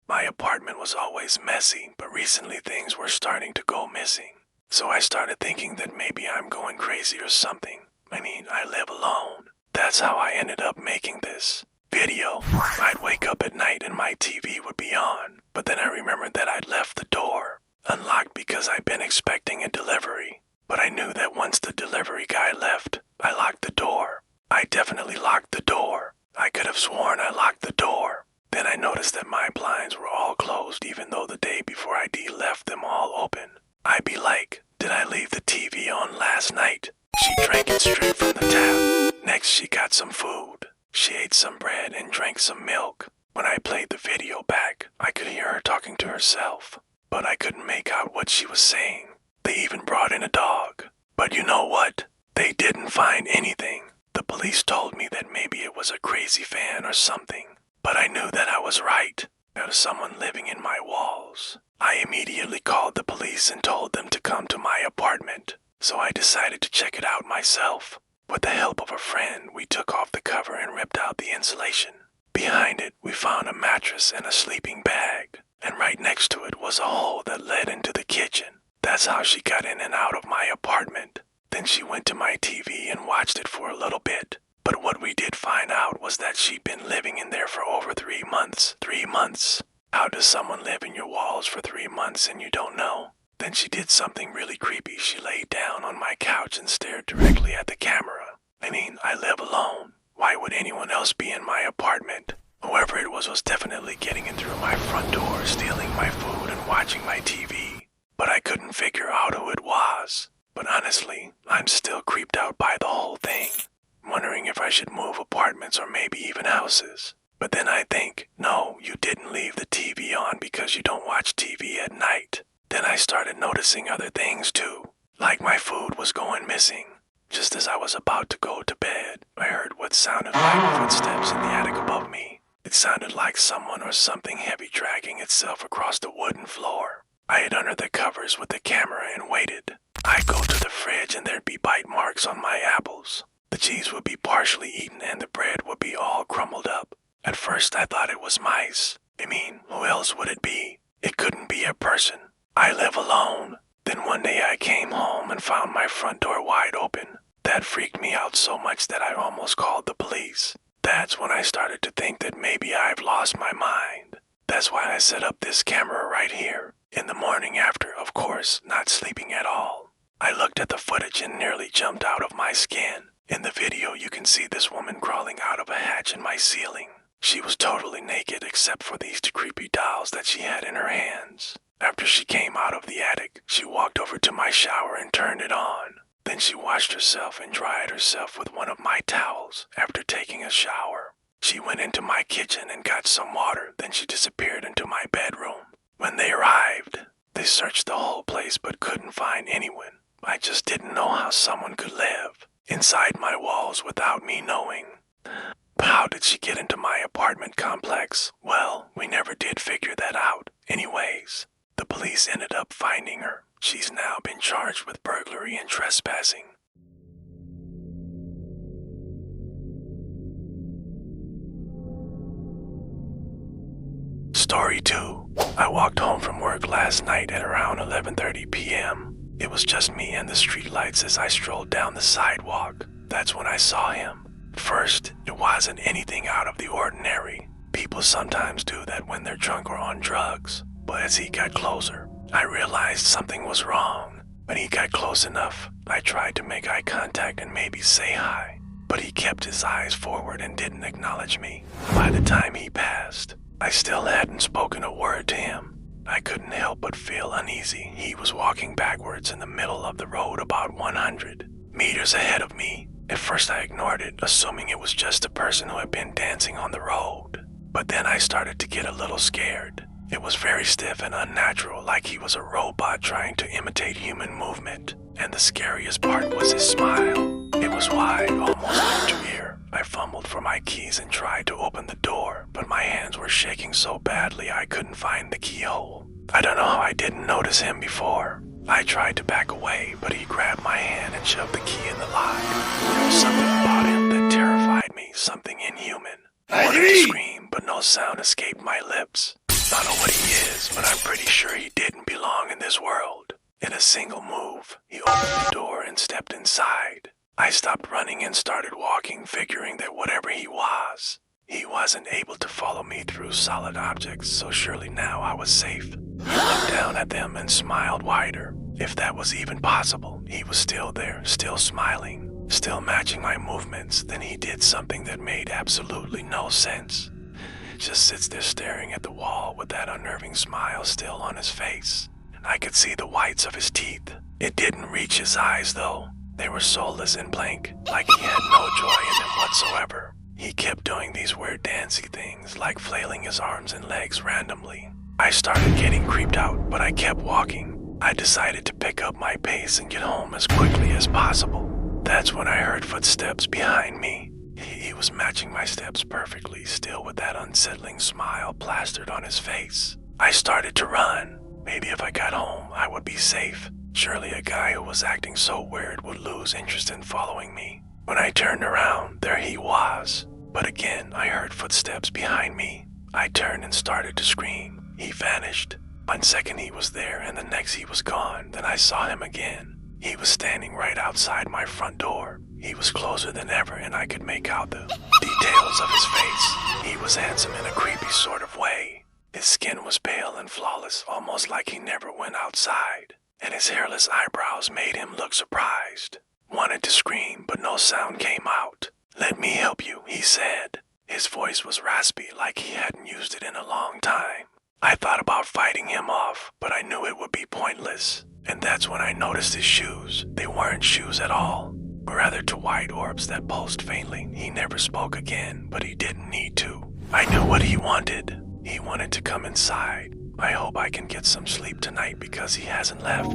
My apartment was always messy, but recently things were starting to go missing. So I started thinking that maybe I'm going crazy or something. I live alone. That's how I ended up making this video. I'd wake up at night and my TV would be on, but then I remembered that I'd left the door unlocked because I'd been expecting a delivery. But I knew that once the delivery guy left, I locked the door. I definitely locked the door. I could have sworn I locked the door. Then I noticed that my blinds were all closed even though the day before I left them all open. I'd be like, did I leave the TV on last night? She drank it straight from the tap. Next she got some food. She ate some bread and drank some milk. When I played the video back, I could hear her talking to herself, but I couldn't make out what she was saying. They even brought in a dog. But you know what? They didn't find anything. The police told me that maybe it was a crazy fan or something. But I knew that I was right. There was someone living in my walls. I immediately called the police and told them to come to my apartment. So I decided to check it out myself. With the help of a friend, we took off the cover and ripped out the insulation. Behind it, we found a mattress and a sleeping bag. And right next to it was a hole that led into the kitchen. That's how she got in and out of my apartment. Then she went to my TV and watched it for a little bit. But what we did find out was that she'd been living in there for over 3 months. 3 months. How does someone live in your walls for 3 months and you don't know? Then she did something really creepy. She laid down on my couch and stared directly at the camera. I live alone. Why would anyone else be in my apartment? Whoever it was definitely getting in through my front door, stealing my food and watching my TV. But I couldn't figure out who it was. But honestly, I'm still creeped out by the whole thing. Wondering if I should move apartments or maybe even houses. But then I think, no, you didn't leave the TV on because you don't watch TV at night. Then I started noticing other things too, like my food was going missing. Just as I was about to go to bed, I heard what sounded like footsteps in the attic above me. It sounded like someone or something heavy dragging itself across the wooden floor. I hid under the covers with the camera and waited. I'd go to the fridge and there'd be bite marks on my apples. The cheese would be partially eaten and the bread would be all crumbled up. At first I thought it was mice. Who else would it be? It couldn't be a person. I live alone. Then one day I came home and found my front door wide open. That freaked me out so much that I almost called the police. That's when I started to think that maybe I've lost my mind. That's why I set up this camera right here. In the morning after, of course, not sleeping at all. I looked at the footage and nearly jumped out of my skin. In the video, you can see this woman crawling out of a hatch in my ceiling. She was totally naked except for these 2 creepy dolls that she had in her hands. After she came out of the attic, she walked over to my shower and turned it on. Then she washed herself and dried herself with one of my towels after taking a shower. She went into my kitchen and got some water, then she disappeared into my bedroom. When they arrived, they searched the whole place but couldn't find anyone. I just didn't know how someone could live inside my walls without me knowing. How did she get into my apartment complex? Well, we never did figure that out. Anyways, the police ended up finding her. She's now been charged with burglary and trespassing. Story 2. I walked home from work last night at around 11:30 p.m. It was just me and the streetlights as I strolled down the sidewalk. That's when I saw him. First, it wasn't anything out of the ordinary. People sometimes do that when they're drunk or on drugs. But as he got closer, I realized something was wrong. When he got close enough, I tried to make eye contact and maybe say hi. But he kept his eyes forward and didn't acknowledge me. By the time he passed, I still hadn't spoken a word to him. I couldn't help but feel uneasy. He was walking backwards in the middle of the road about 100 meters ahead of me. At first I ignored it, assuming it was just a person who had been dancing on the road. But then I started to get a little scared. It was very stiff and unnatural, like he was a robot trying to imitate human movement. And the scariest part was his smile. It was wide, almost ear to ear. I fumbled for my keys and tried to open the door, but my hands were shaking so badly I couldn't find the keyhole. I don't know how I didn't notice him before. I tried to back away, but he grabbed my hand and shoved the key in the lock. There was something about him that terrified me, something inhuman. I wanted to scream, but no sound escaped my lips. I don't know what he is, but I'm pretty sure he didn't belong in this world. In a single move, he opened the door and stepped inside. I stopped running and started walking, figuring that whatever he wasn't able to follow me through solid objects, so surely now I was safe. He looked down at them and smiled wider. If that was even possible, he was still there, still smiling, still matching my movements. Then he did something that made absolutely no sense. Just sits there staring at the wall with that unnerving smile still on his face. I could see the whites of his teeth. It didn't reach his eyes though. They were soulless and blank, like he had no joy in them whatsoever. He kept doing these weird dancey things, like flailing his arms and legs randomly. I started getting creeped out, but I kept walking. I decided to pick up my pace and get home as quickly as possible. That's when I heard footsteps behind me. He was matching my steps perfectly, still with that unsettling smile plastered on his face. I started to run. Maybe if I got home, I would be safe. Surely a guy who was acting so weird would lose interest in following me. When I turned around, there he was. But again, I heard footsteps behind me. I turned and started to scream. He vanished. 1 second he was there, and the next he was gone. Then I saw him again. He was standing right outside my front door. He was closer than ever, and I could make out the details of his face. He was handsome in a creepy sort of way. His skin was pale and flawless, almost like he never went outside. And his hairless eyebrows made him look surprised. Wanted to scream, but no sound came out. "Let me help you," he said. His voice was raspy, like he hadn't used it in a long time. I thought about fighting him off, but I knew it would be pointless. And that's when I noticed his shoes. They weren't shoes at all, but rather two white orbs that pulsed faintly. He never spoke again, but he didn't need to. I knew what he wanted. He wanted to come inside. I hope I can get some sleep tonight because he hasn't left.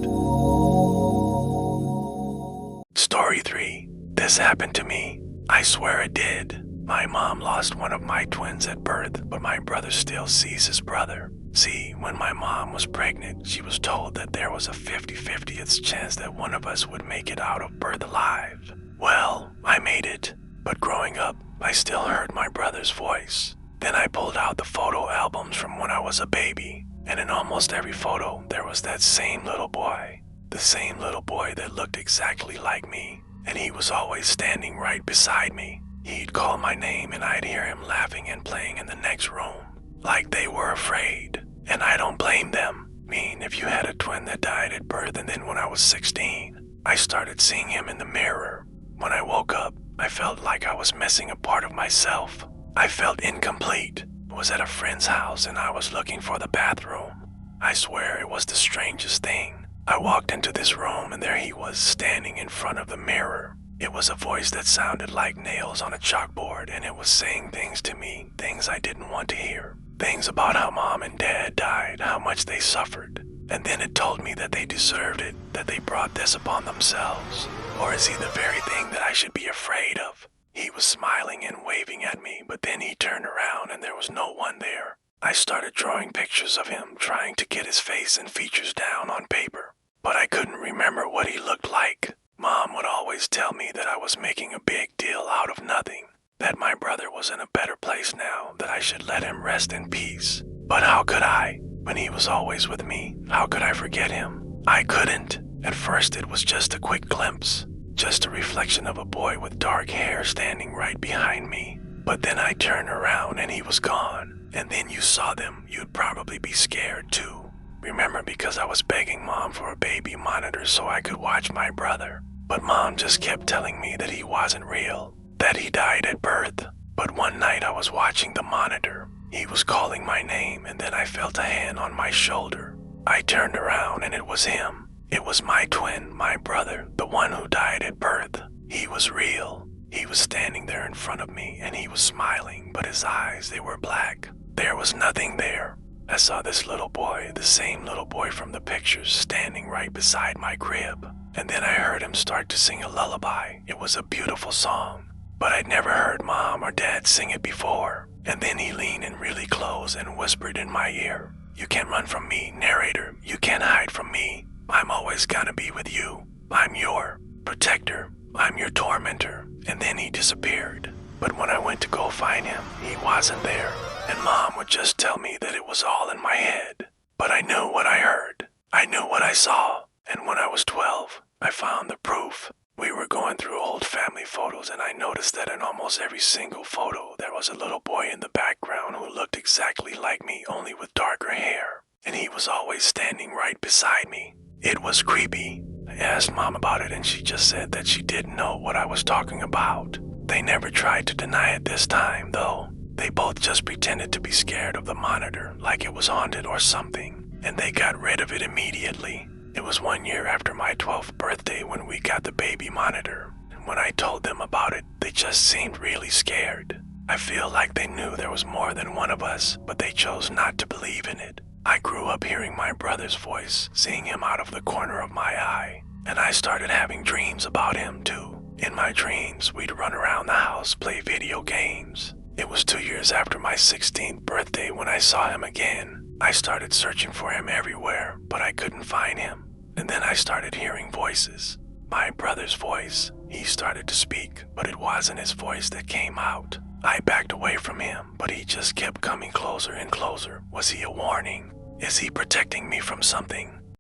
Story 3. This happened to me. I swear it did. My mom lost one of my twins at birth, but my brother still sees his brother. See, when my mom was pregnant, she was told that there was a 50-50th chance that one of us would make it out of birth alive. Well, I made it, but growing up, I still heard my brother's voice. Then I pulled out the photo albums from when I was a baby, and in almost every photo, there was that same little boy. The same little boy that looked exactly like me, and he was always standing right beside me. He'd call my name and I'd hear him laughing and playing in the next room, like they were afraid. And I don't blame them. I mean, if you had a twin that died at birth and then when I was 16, I started seeing him in the mirror. When I woke up, I felt like I was missing a part of myself. I felt incomplete. I was at a friend's house and I was looking for the bathroom. I swear it was the strangest thing. I walked into this room and there he was standing in front of the mirror. It was a voice that sounded like nails on a chalkboard, and it was saying things to me, things I didn't want to hear. Things about how mom and dad died, how much they suffered. And then it told me that they deserved it, that they brought this upon themselves. Or is he the very thing that I should be afraid of? He was smiling and waving at me, but then he turned around and there was no one there. I started drawing pictures of him, trying to get his face and features down on paper. But I couldn't remember what he looked like. Mom would always tell me that I was making a big deal out of nothing, that my brother was in a better place now, that I should let him rest in peace. But how could I? When he was always with me, how could I forget him? I couldn't. At first it was just a quick glimpse, just a reflection of a boy with dark hair standing right behind me. But then I turned around and he was gone. And then you saw them, you'd probably be scared too. Remember, because I was begging Mom for a baby monitor so I could watch my brother. But Mom just kept telling me that he wasn't real, that he died at birth. But one night I was watching the monitor. He was calling my name and then I felt a hand on my shoulder. I turned around and it was him. It was my twin, my brother, the one who died at birth. He was real. He was standing there in front of me and he was smiling, but his eyes, they were black. There was nothing there. I saw this little boy, the same little boy from the pictures, standing right beside my crib. And then I heard him start to sing a lullaby. It was a beautiful song, but I'd never heard Mom or Dad sing it before. And then he leaned in really close and whispered in my ear, "You can't run from me, narrator. You can't hide from me. I'm always gonna be with you. I'm your protector. I'm your tormentor." And then he disappeared. But when I went to go find him, he wasn't there. and Mom would just tell me that it was all in my head. But I knew what I heard. I knew what I saw. And when I was 12, I found the proof. We were going through old family photos, and I noticed that in almost every single photo, there was a little boy in the background who looked exactly like me, only with darker hair. And he was always standing right beside me. It was creepy. I asked Mom about it, and she just said that she didn't know what I was talking about. They never tried to deny it this time, though. They both just pretended to be scared of the monitor, like it was haunted or something, and they got rid of it immediately. It was 1 year after my 12th birthday when we got the baby monitor, and when I told them about it, they just seemed really scared. I feel like they knew there was more than one of us, but they chose not to believe in it. I grew up hearing my brother's voice, seeing him out of the corner of my eye, and I started having dreams about him too. In my dreams, we'd run around the house, play video games. It was 2 years after my 16th birthday when I saw him again. I started searching for him everywhere, but I couldn't find him. And then I started hearing voices. My brother's voice. He started to speak, but it wasn't his voice that came out. I backed away from him, but he just kept coming closer and closer. Was he a warning? Is he protecting me from something?